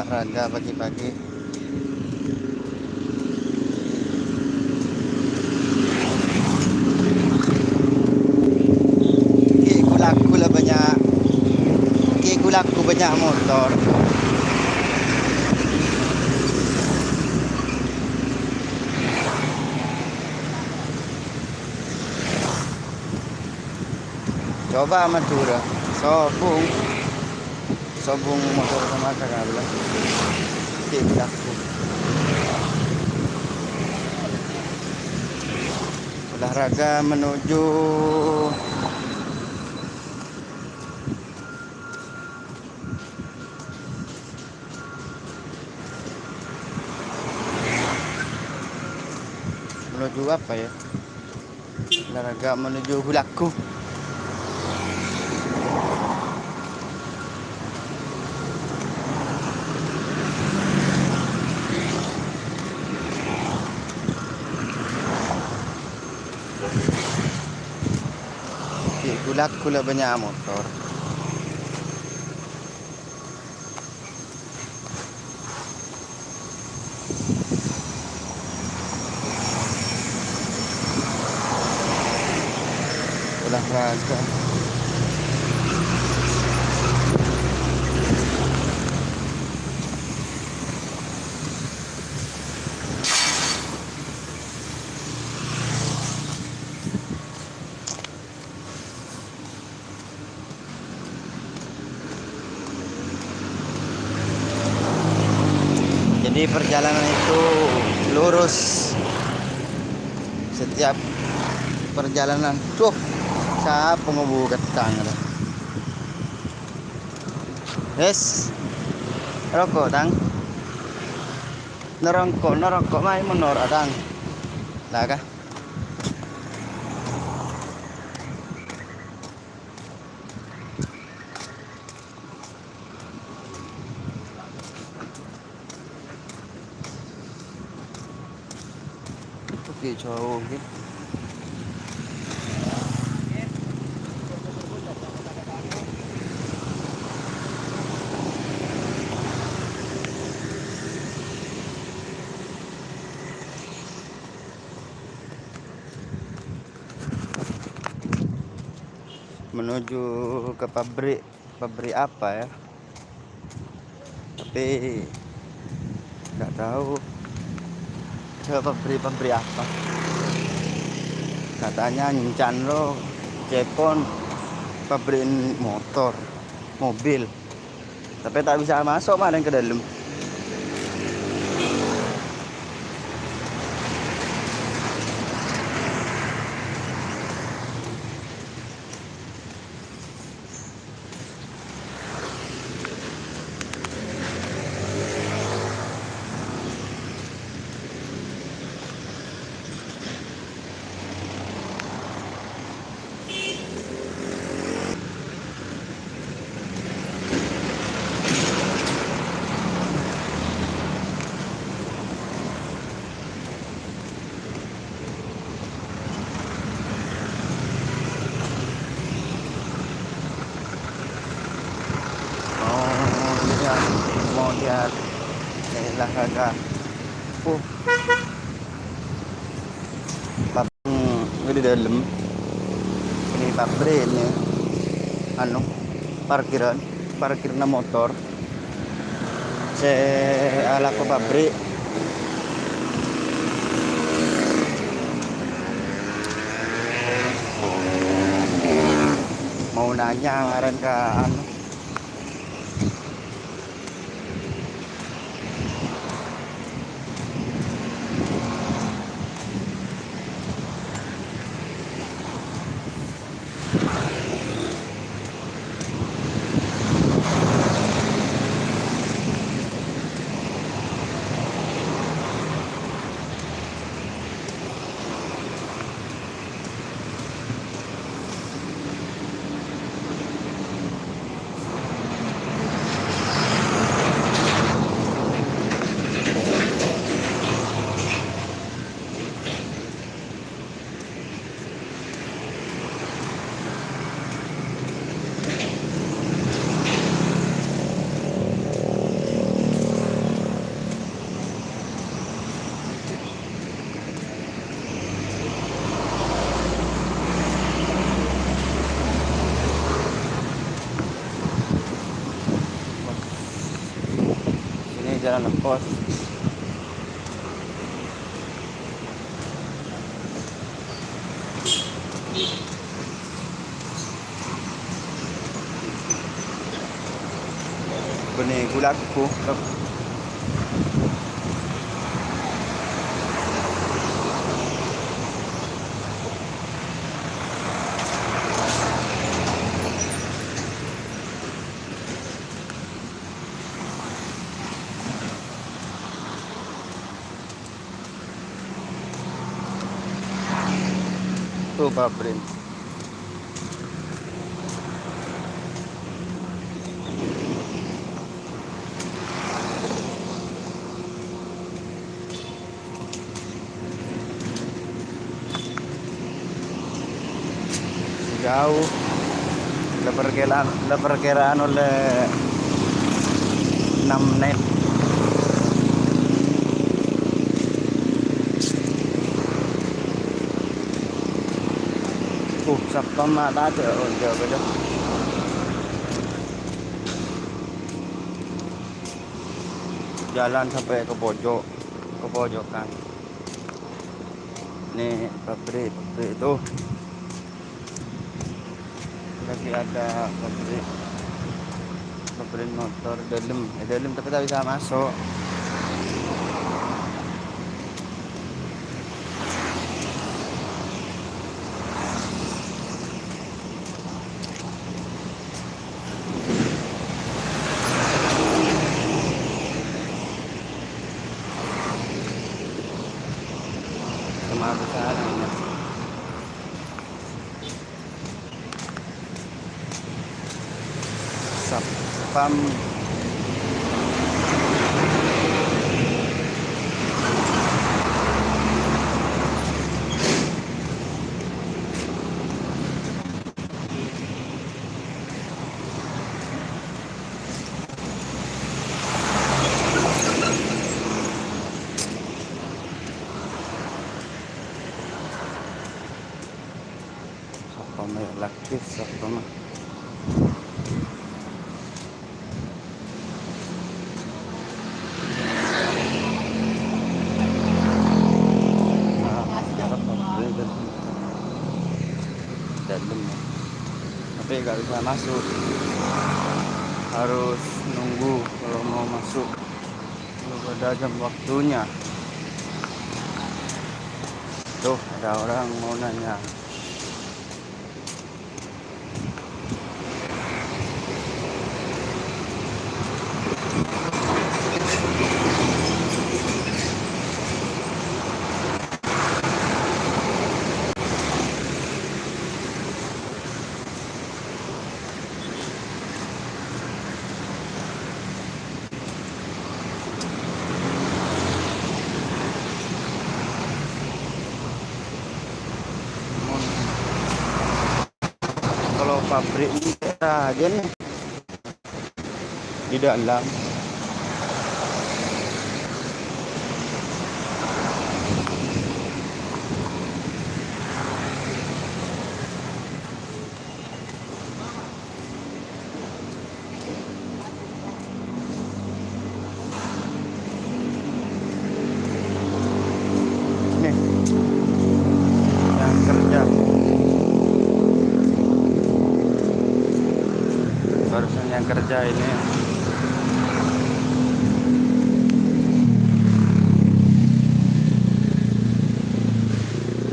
olahraga pagi-pagi. Laku lah banyak, laku banyak motor. Coba Madura, sobung motor sama kakak. Laku. Olahraga menuju apa ya? Olahraga menuju Hulaku. Hulaku lah banyak motor. Olahraga. Jadi perjalanan itu lurus. Setiap perjalanan siapa mau ketang ada. Yes. Rokok tang. Nerongkok mai menor tang. Lah kah? Oke, jauh gitu. Menuju ke pabrik apa ya, tapi nggak tahu ke pabrik apa. Katanya nyencan lo Jepon pabrik mobil, tapi tak bisa masuk malah ke dalam. Mau lihat olahraga. Di dalam ini pabrik ini parkiran motor ala ke pabrik. Mau nanya ngaran ke jalan pos. Benih gulaku. Tuh pabrik. Jauh. Perkiraan oleh 6 menit. Sapam mata tuh udah beda. Jalan sampai ke pojokan. Nih pabrik itu. Lagi ada pabrik motor dalam tapi tak bisa masuk. Sama besar ini. Sapam laki sapam. Dalam tapi nggak bisa masuk, harus nunggu kalau mau masuk belum ada jam waktunya. Tuh ada orang mau nanya. Kalau pabrik ini kita aja nih di dalam. Nih yang kerja. Barusan yang kerja ini.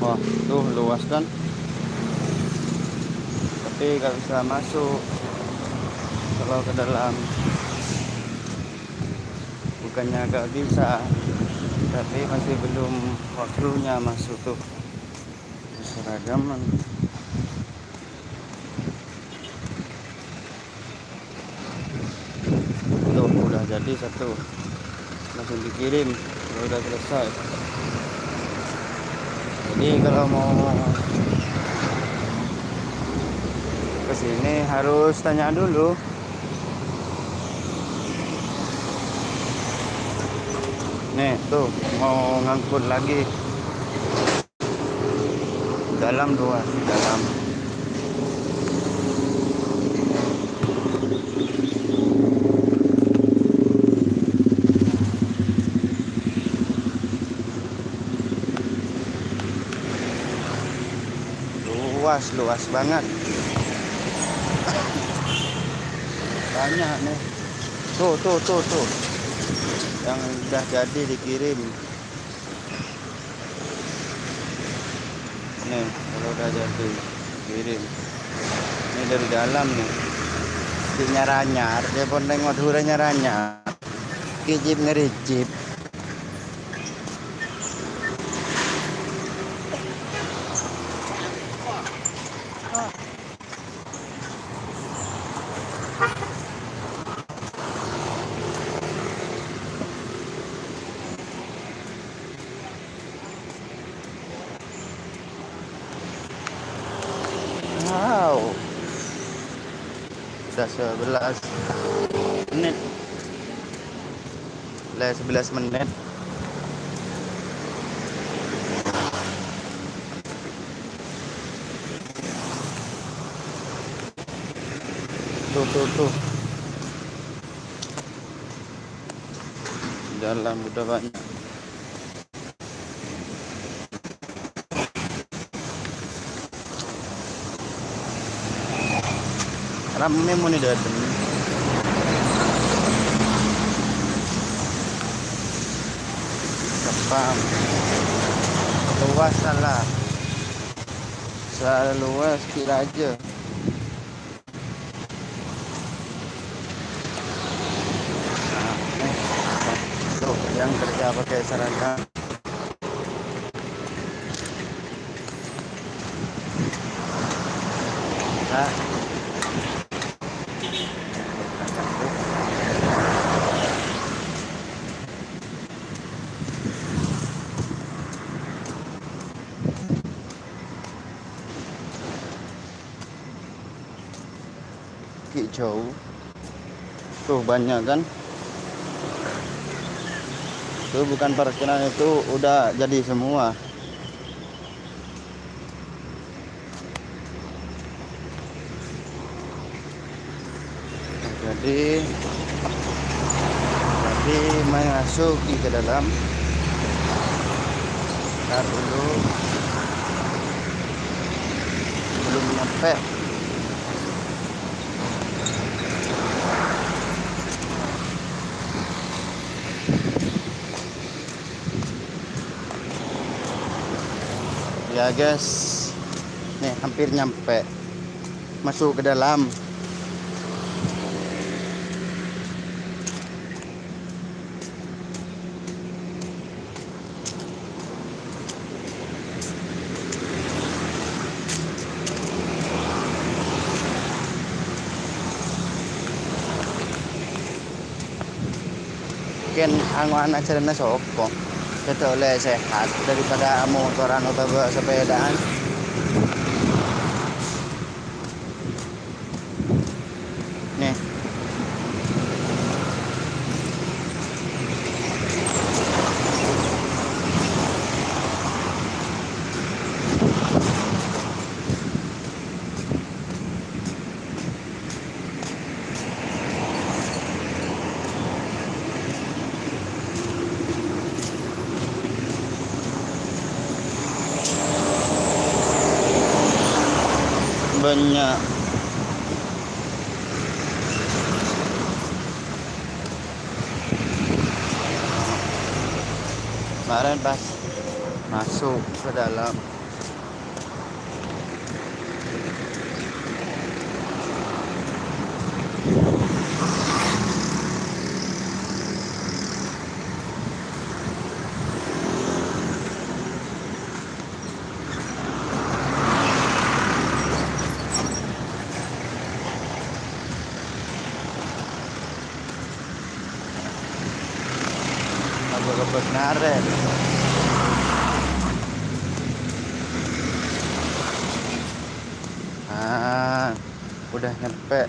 Wah tuh luas kan, tapi nggak bisa masuk kalau ke dalam. Bukannya nggak bisa, tapi masih belum waktunya masuk tuh. Seragaman. Tuh udah jadi satu, langsung dikirim kalau udah selesai. Jadi kalau mau ke sini harus tanya dulu. Nih tuh mau ngangkut lagi. Dalam luas, dalam. luas banget. Banyak nih. Tuh. Yang udah jadi dikirim. Nih, kalau udah jadi kirim. Ini dari dalam nih. Di nyaranyar, dia pun nengok dure nyaranyar. Kijip ngericip. Wow, udah 11 menit. 11 menit. Tuh. Dalam udah banyak. Rame mau nih dateng. Sepam. Luas salah. Salah luas kira aja. Tuh yang kerja pakai seragam. Nah, hijau. Tuh banyak kan. Itu bukan parkiran, itu udah jadi semua. Jadi memasuki ke dalam. Ntar dulu, belum nyampe. Ya guys, nih hampir nyampe, masuk ke dalam. Mungkin anak cerita sopo kita oleh sehat daripada motoran atau bawa sepedaan. Nih, banyak. Kemarin pas masuk ke dalam, ngebut ngaret. Udah nyampe.